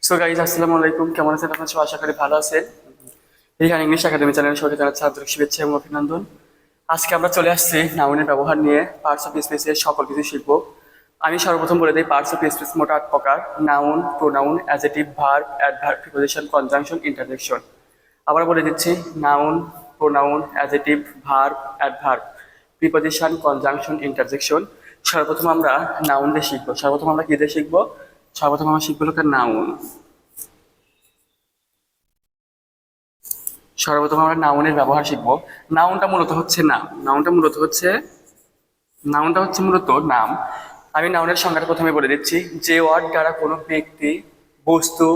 So guys আসসালামু আলাইকুম, কেমন আছেন আপনার সবাই? আশা করি ভালো আছেন। এইখানে ইংলিশ একাডেমি চ্যানেলের সবাইকে জানাচ্ছি আন্তরিক শুভেচ্ছা এবং অভিনন্দন। আজকে আমরা চলে আসছি নাউনের ব্যবহার নিয়ে। পার্টস অফ স্পিচের সকল কিছু শিখবো। আমি সর্বপ্রথম বলে দিই, পার্টস অফ স্পিচ মোট 8 প্রকার: noun, pronoun, adjective, verb, adverb, preposition, conjunction, interjection. আবার বলে দিচ্ছি, noun, pronoun, adjective, verb, adverb, preposition, conjunction, interjection. সর্বপ্রথম আমরা নাউন দিয়ে শিখবো। সর্বপ্রথম আমরা কি দিয়ে শিখবো? সর্বপ্রথম আমরা শিখবো নাউন। সর্বপ্রথম আমরা নাউনের ব্যবহার শিখবো। নাউনটা মূলত হচ্ছে নাম। নাউনটা হচ্ছে মূলত নাম। আমি নাউনের সংজ্ঞাটা প্রথমে বলে দিচ্ছি। যে ওয়ার্ড দ্বারা কোনো ব্যক্তি, বস্তু,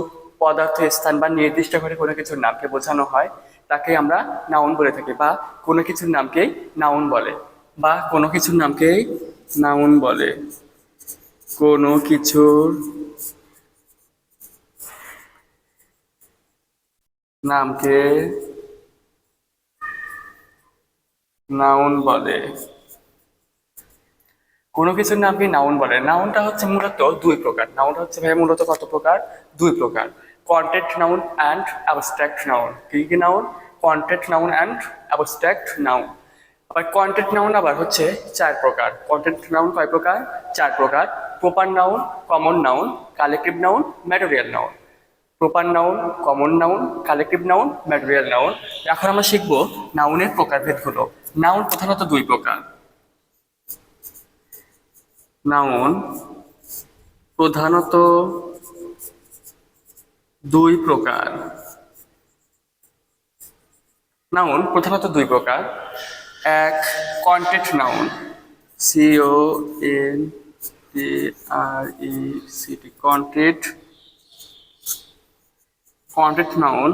পদার্থ, স্থান বা নির্দিষ্ট করে কোনো কিছুর নামকে বোঝানো হয় তাকে আমরা নাউন বলে থাকি, বা কোনো কিছুর নামকেই নাউন বলে, বা কোনো কিছুর নামকেই নাউন বলে। কোনো কিছুর নামকে নাউন বলে। কোনো কিছুর নামকে নাউন বলে। নাউনটা হচ্ছে মূলত দুই প্রকার। নাউনটা হচ্ছে ভাই মূলত কত প্রকার? দুই প্রকার: content noun and abstract noun. কি কি noun? Content noun and abstract noun. আবার কন্টেন্ট নাউন আবার হচ্ছে চার প্রকার। কন্টেন্ট নাউন কয় প্রকার? চার প্রকার: proper noun, common noun, collective noun, material noun. Proper noun, common noun, collective noun, material noun. এখন আমরা শিখবো নাউনের প্রকারভেদগুলো। নাউন প্রধানত দুই প্রকার। নাউন প্রধানত দুই প্রকার। নাউন প্রধানত দুই প্রকার। এক, content noun, CONTENT, content content noun.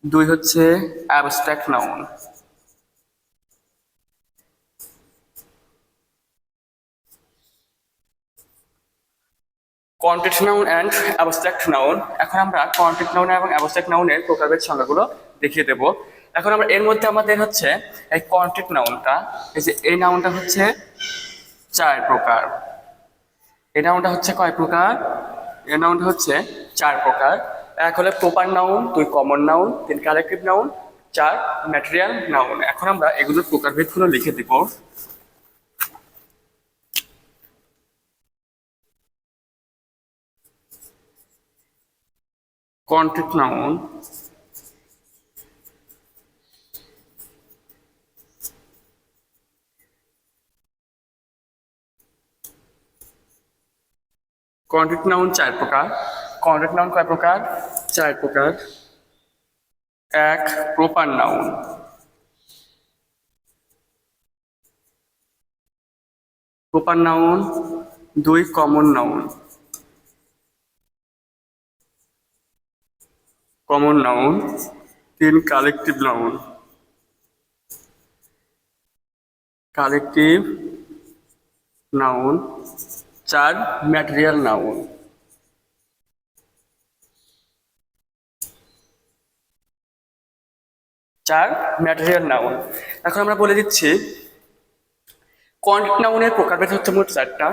দুই হচ্ছে abstract noun. Content noun and abstract noun. এখন আমরা কন্টেন্ট নাউন এবং অ্যাবস্ট্রাক্ট নাউনের প্রকারভেদ সংজ্ঞাগুলো দেখিয়ে দেবো। এখন আমরা এর মধ্যে আমাদের হচ্ছে এই কন্টেন্ট নাউনটা, এই নাউনটা হচ্ছে চার প্রকার। এই নাউনটা হচ্ছে কয় প্রকার? এই নাউনটা হচ্ছে চার প্রকার। এক হলো প্রপার নাউন, দুই কমন নাউন, তিন কালেকটিভ নাউন, চার ম্যাটেরিয়াল নাউন। এখন আমরা এগুলোর প্রকারভেদগুলো লিখে দিব। কন্টেন্ট নাউন, কন্টেন্ট নাউন চার প্রকার। কন্টেন্ট নাউন কয় প্রকার? চার প্রকার। এক, প্রপার নাউন। Proper noun. দুই, কমন নাউন। Common noun. তিন, কালেকটিভ নাউন। Collective noun. চার, ম্যাটেরিয়াল নাউন। চার, ম্যাটেরিয়াল নাউন। এখন আমরা বলে দিচ্ছি কন্টেন্ট নাউনের প্রকারভেদ হচ্ছে মোট চারটা: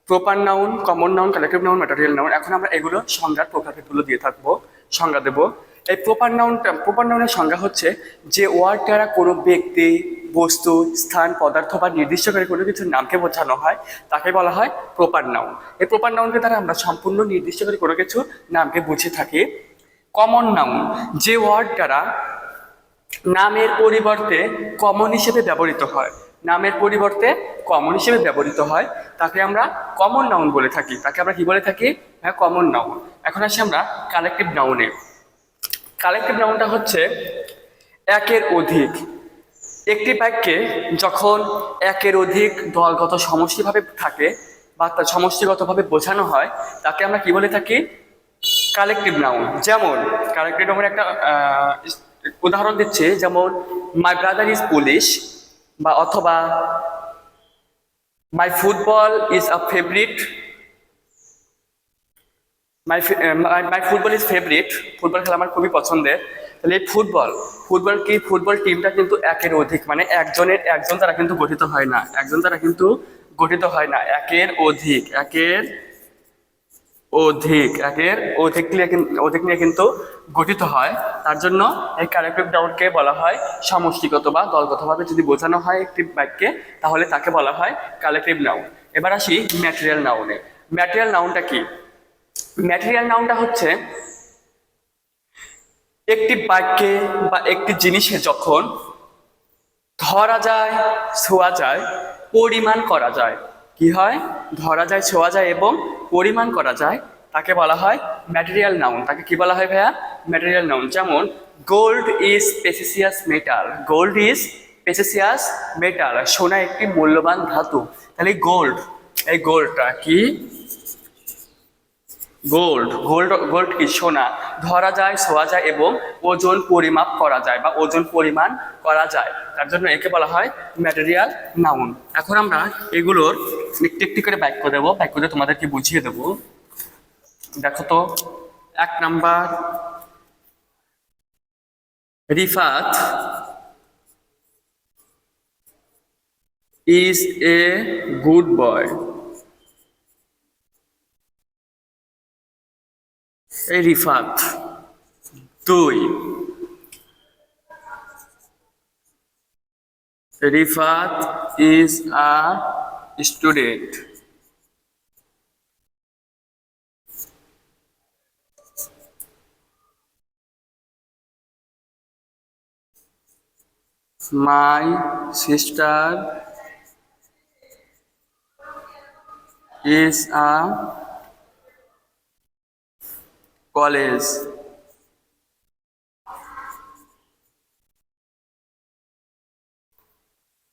proper noun, common noun, collective noun, material noun. এখন আমরা এগুলো সংজ্ঞার প্রকারভেদগুলো দিয়ে থাকবো, সংজ্ঞা দেব। এই প্রপার নাউনের সংজ্ঞা হচ্ছে যে ওয়ার্ড দ্বারা কোনো ব্যক্তি, বস্তু, স্থান, পদার্থ বা নির্দিষ্ট করে কোনো কিছুর নামকে বোঝানো হয় তাকে বলা হয় প্রপার নাউন। এই প্রপার নাউনকে দ্বারা আমরা সম্পূর্ণ নির্দিষ্ট করে কোনো কিছুর নামকে বুঝে থাকি। কমন নাউন, যে ওয়ার্ড দ্বারা নামের পরিবর্তে কমন হিসেবে ব্যবহৃত হয়, নামের পরিবর্তে কমন হিসেবে ব্যবহৃত হয় তাকে আমরা কমন নাউন বলে থাকি। তাকে আমরা কি বলে থাকি? হ্যাঁ, কমন নাউন। এখন আসি আমরা কালেকটিভ নাউনে। কালেকটিভ নাউনটা হচ্ছে একের অধিক। একটি বাক্যে যখন একের অধিক দলগত সমষ্টিভাবে থাকে বা তার সমষ্টিগতভাবে বোঝানো হয় তাকে আমরা কি বলে থাকি? Collective noun. যেমন কালেকটিভ নাউনের একটা উদাহরণ দিচ্ছে, যেমন মাই ব্রাদার ইজ পুলিশ, বা অথবা my football is a favourite, my football is favourite. Football খেলা আমার খুবই পছন্দের। তাহলে এই ফুটবল টিমটা কিন্তু একের অধিক, মানে একজন দ্বারা কিন্তু গঠিত হয় না, একের অধিক, একের অধিক, একের অধিক নিয়ে কিন্তু গঠিত হয়। তার জন্য এই কালেক্টিভ নাউনকে বলা হয় সমষ্টিগত বা দলগতভাবে যদি বোঝানো হয় একটি বাক্যে, তাহলে তাকে বলা হয় কালেক্টিভ নাউন। এবার আসি ম্যাটেরিয়াল নাউনে। ম্যাটেরিয়াল নাউনটা কি? ম্যাটেরিয়াল নাউনটা হচ্ছে একটি বাক্যে বা একটি জিনিসে যখন ধরা যায়, ছোঁয়া যায়, পরিমাণ করা যায়, কি হয়? ধরা যায়, ছোঁয়া যায় এবং পরিমাণ করা যায়, তাকে বলা হয় ম্যাটেরিয়াল নাউন। তাকে কি বলা হয় ভাইয়া? Material noun. যেমন gold is precious metal. Gold is precious metal, সোনা একটি মূল্যবান ধাতু। তাহলে গোল্ড, এই গোল্ডটা কি? গোল্ড কি? সোনা। ধরা যায়, ছোঁয়া যায় এবং ওজন পরিমাপ করা যায় বা ওজন পরিমাণ করা যায়, তার জন্য একে বলা হয় ম্যাটেরিয়াল নাউন। এখন আমরা এগুলোর একটি একটি করে বাক্য দেবো, বাক্য দিয়ে তোমাদেরকে বুঝিয়ে দেবো। দেখো তো, 1 number, Rifat is a good boy. এই Rifat. 2, Rifat is a student. My sister is a college.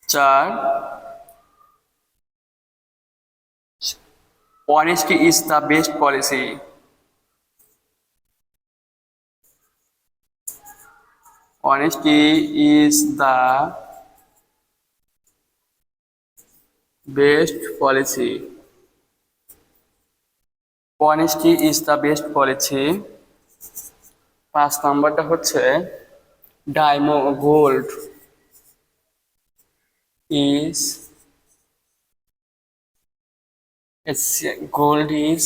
4, honesty is the best policy. Honesty is the best policy. Honesty is the best policy. 5 নাম্বারটা হচ্ছে gold is gold is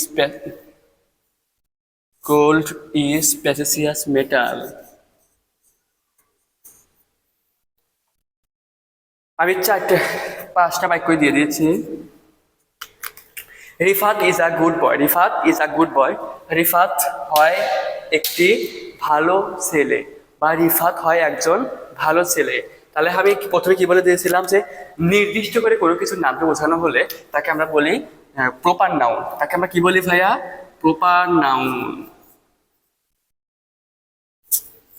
gold is precious metal. আমি 5টা বাক্য দিয়ে দিয়েছি। Rifat is a good boy. Rifat is a good boy. Rifat হয় একটি ভালো ছেলে বা রিফাত হয় একজন ভালো ছেলে। তাহলে আমি প্রথমে কি বলে দিয়েছিলাম যে নির্দিষ্ট করে কোনো কিছু নামকে বোঝানো হলে তাকে আমরা বলি প্রপার নাউন। তাকে আমরা কি বলি ভাইয়া? Proper noun.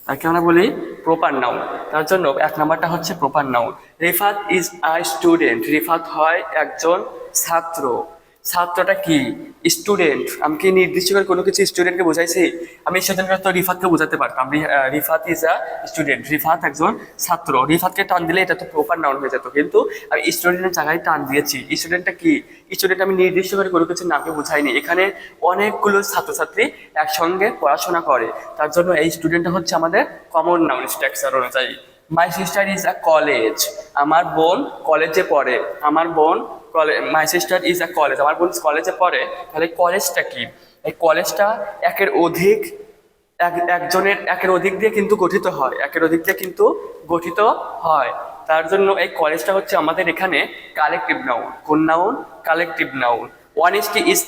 তাকে আমরা বলি প্রপার নাউন। তার জন্য 1 নাম্বারটা হচ্ছে proper noun. Rifat is a student. Rifat হয় একজন ছাত্র। ছাত্রটা কি? স্টুডেন্ট। আমি কি নির্দিষ্ট করে কোনো কিছু স্টুডেন্টকে বোঝাইছি? আমি সেদিনকে তো রিফাতকে বোঝাতে পারতাম, Rifat is a student. Rifat একজন ছাত্র। রিফাতকে টান দিলে এটা তো প্রপার নাউন হয়ে যেত, কিন্তু আমি স্টুডেন্টের জায়গায় টান দিয়েছি। স্টুডেন্টটা কি? স্টুডেন্ট আমি নির্দিষ্ট করে কোনো কিছু নামকে বোঝাইনি। এখানে অনেকগুলো ছাত্রছাত্রী একসঙ্গে পড়াশোনা করে, তার জন্য এই স্টুডেন্টটা হচ্ছে আমাদের কমন নাউন স্ট্রাকচার অনুযায়ী। মাই সিস্টার ইজ আ কলেজ। আমার বোন কলেজে পড়ে। আমার বোন মাই সিস্টার ইজ আ কলেজ। আমার বোন কলেজে পড়ে। তাহলে কলেজটা কি? এই কলেজটা একের অধিক একজনের একের অধিক দিয়ে কিন্তু গঠিত হয়। একের অধিক দিয়ে কিন্তু গঠিত হয়। তার জন্য এই কলেজটা হচ্ছে আমাদের এখানে কালেকটিভ নাউন। কোন নাউন? Collective noun. Honesty is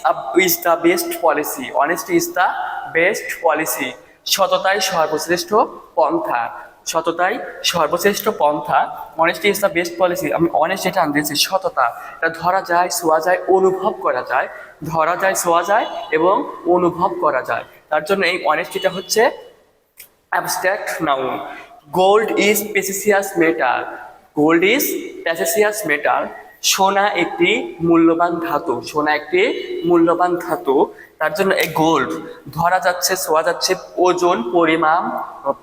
the best policy. Honesty is the best policy. সততাই সর্বশ্রেষ্ঠ পন্থা। সততাই সর্বশ্রেষ্ঠ পন্থা। Honesty is the best policy. আমি অনেস্ট এটা আনতেছি, সততা। এটা ধরা যায়, ছোঁয়া যায়, অনুভব করা যায়। ধরা যায়, ছোঁয়া যায় এবং অনুভব করা যায়। তার জন্য এই অনেস্টিটা হচ্ছে abstract noun. Gold is precious metal. Gold is precious metal. সোনা একটি মূল্যবান ধাতু। সোনা একটি মূল্যবান ধাতু। তার জন্য এই গোল্ড ধরা যাচ্ছে, ছোঁয়া যাচ্ছে,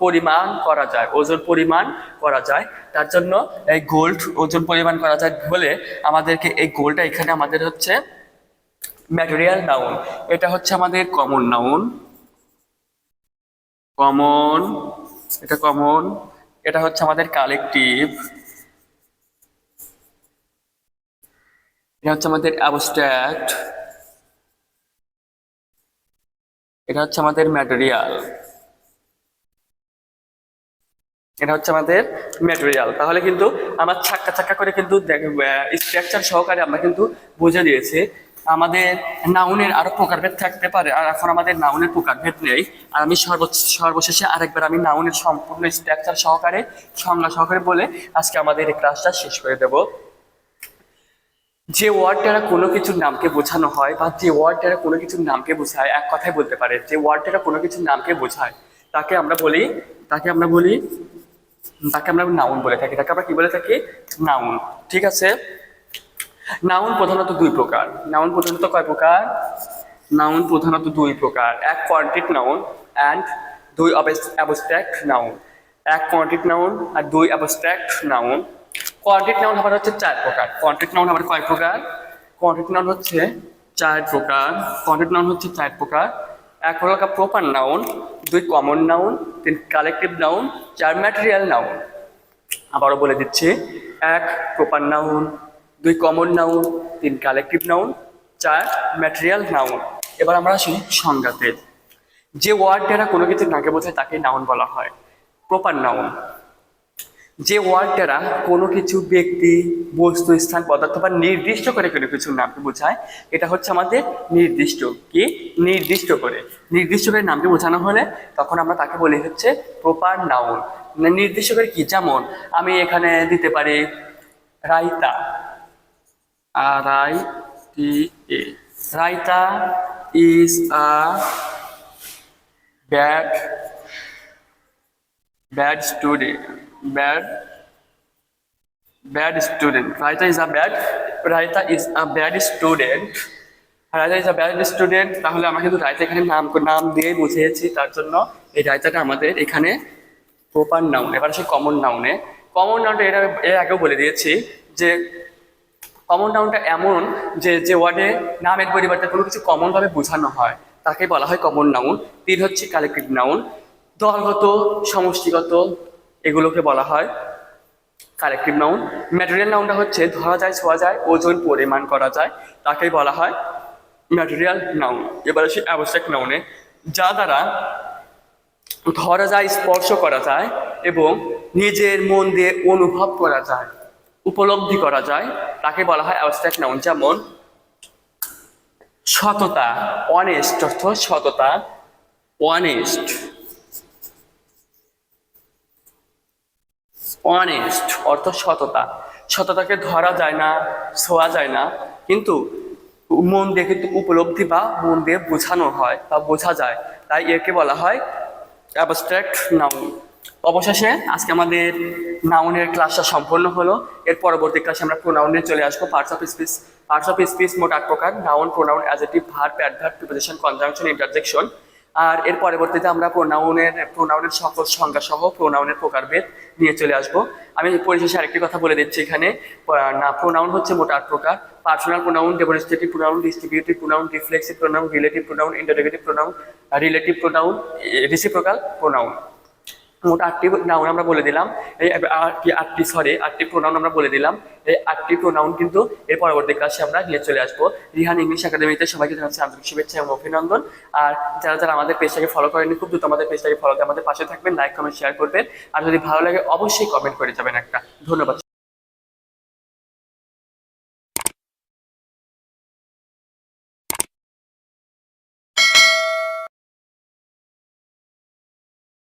পরিমাণ করা যায়, ওজন পরিমাণ করা যায়। তার জন্য এই গোল্ড ওজন পরিমাণ করা যায় বলে আমাদেরকে এই গোল্ডটা এখানে আমাদের হচ্ছে ম্যাটেরিয়াল নাউন। এটা হচ্ছে আমাদের কমন নাউন। কমন, এটা কমন। এটা হচ্ছে আমাদের কালেকটিভ। এটা হচ্ছে আমাদের অ্যাবস্ট্রাক্ট। এটা হচ্ছে আমাদের ম্যাটেরিয়াল, এটা হচ্ছে আমাদের ম্যাটেরিয়াল। তাহলে কিন্তু আমার ছাক্কা ছাক্কা করে কিন্তু স্ট্রাকচার সহকারে আমরা কিন্তু বুঝে দিয়েছি। আমাদের নাউনের আরো প্রকারভেদ থাকতে পারে, আর এখন আমাদের নাউনের প্রকারভেদ নেই। আর আমি সর্বশেষে আরেকবার আমি নাউনের সম্পূর্ণ স্ট্রাকচার সহকারে সংজ্ঞা সহকারে বলে আজকে আমাদের এই ক্লাসটা শেষ করে দেব। যে ওয়ার্ড দ্বারা কোনো কিছুর নামকে বোঝানো হয় বা যে ওয়ার্ড দ্বারা কোনো কিছুর নামকে বোঝায়, এক কথায় বলতে পারে যে ওয়ার্ড দ্বারা কোনো কিছুর নামকে বোঝায় তাকে আমরা বলি নাউন বলে থাকি। তাকে আমরা কি বলে থাকি? নাউন। ঠিক আছে। নাউন প্রধানত দুই প্রকার। নাউন প্রধানত কয় প্রকার? নাউন প্রধানত দুই প্রকার। এক কোয়ান্টিট নাউন অ্যান্ড দুই অ্যাবস্ট্রাক্ট নাউন। এক কোয়ান্টিট নাউন আর দুই অ্যাবস্ট্রাক্ট নাউন। কোয়ান্টিট নাউন আবার হচ্ছে চার প্রকার। কোয়ান্টিট নাউন আবার কয় প্রকার? কোয়ান্টিট নাউন হচ্ছে চার প্রকার। কোয়ান্টিট নাউন হচ্ছে চার প্রকার। এক হলো প্রপার নাউন, দুই কমন নাউন, তিন কালেকটিভ নাউন, চার ম্যাটেরিয়াল নাউন। আবারও বলে দিচ্ছি, এক প্রপার নাউন, দুই কমন নাউন, তিন কালেকটিভ নাউন, চার ম্যাটেরিয়াল নাউন। এবার আমরা আসি সংজ্ঞাতে। যে ওয়ার্ড দ্বারা কোনো কিছু নাকে বোঝায় তাকে নাউন বলা হয়। প্রপার নাউন যে ওয়ার্ড দ্বারা কোনো কিছু ব্যক্তি, বস্তু, স্থান, পদার্থ বা নির্দিষ্ট করে কোনো কিছুর নামকে বোঝায়, এটা হচ্ছে আমাদের নির্দিষ্ট। কি? নির্দিষ্ট করে নামকে বোঝানো হলে তখন আমরা তাকে বলি হচ্ছে প্রপার নাউন। নির্দিষ্ট করে কি? যেমন আমি এখানে দিতে পারি raita, RITA। Raita is a bad student. Bad student. Raita is a bad student. Raita is a bad student. তাহলে আমরা কিন্তু রায়তা এখানে নাম দিয়ে বুঝিয়েছি, তার জন্য এই রায়তাটা আমাদের এখানে প্রপার নাউন। এবার সেই কমন নাউনে। কমন নাউনটা এর আগেও বলে দিয়েছি যে কমন নাউনটা এমন যে ওয়ার্ডে নামের পরিবর্তে কোনো কিছু কমনভাবে বোঝানো হয় তাকে বলা হয় কমন নাউন। তিন হচ্ছে কালেকটিভ নাউন, দলগত, সমষ্টিগত, এগুলোকে বলা হয় কালেকটিভ নাউন। ম্যাটেরিয়াল নাউনটা হচ্ছে ধরা যায়, ছোঁয়া যায়, ওজন পরিমাণ করা যায়, তাকেই বলা হয় ম্যাটেরিয়াল নাউন। এবার আসি অ্যাবস্ট্রাক্ট নাউনে। যা দ্বারা ধরা যায়, স্পর্শ করা যায় এবং নিজের মন দিয়ে অনুভব করা যায়, উপলব্ধি করা যায়, তাকে বলা হয় অ্যাবস্ট্রাক্ট নাউন। যেমন সততা, অনেস্ট অর্থ সততা, অনেস্ট অর্থ সততা। সততাকে ধরা যায় না, ছোঁয়া যায় না, কিন্তু মন দিয়ে কিন্তু উপলব্ধি বা মন দিয়ে বোঝানো হয় বা বোঝা যায়, তাই একে বলা হয় অ্যাবস্ট্রাক্ট নাউন। অবশেষে আজকে আমাদের নাউনের ক্লাসটা সম্পন্ন হলো। এর পরবর্তী ক্লাসে আমরা প্রোনাউনে চলে আসবো। পার্টস অফ স্পিচ মোট 8 প্রকার: noun, pronoun, adjective, verb, adverb, preposition, conjunction, interjection. আর এর পরবর্তীতে আমরা প্রোনাউনের সকল সংজ্ঞা সহ প্রোনাউনের প্রকারভেদ নিয়ে চলে আসব। আমি পরিশেষে আরেকটি কথা বলে দিচ্ছি এখানে। প্রোনাউন হচ্ছে মোট 8 প্রকার: personal pronoun, demonstrative pronoun, distributive pronoun, reflexive pronoun, relative pronoun, interrogative pronoun, relative pronoun, reciprocal pronoun. মোট 8টি নাউন আমরা বলে দিলাম। এই 8টি প্রোনাউন আমরা বলে দিলাম। এই 8টি প্রোনাউন কিন্তু এর পরবর্তী ক্লাসে আমরা নিয়ে চলে আসবো। রিহান ইংলিশ একাডেমিতে সবাইকে জানাচ্ছি আন্তরিক শুভেচ্ছা এবং অভিনন্দন। আর যারা আমাদের পেজটাকে ফলো করেননি, খুব দ্রুত আমাদের পেজটাকে ফলো করে আমাদের পাশে থাকবেন, লাইক, কমেন্ট, শেয়ার করবেন। আর যদি ভালো লাগে অবশ্যই কমেন্ট করে যাবেন একটা। ধন্যবাদ।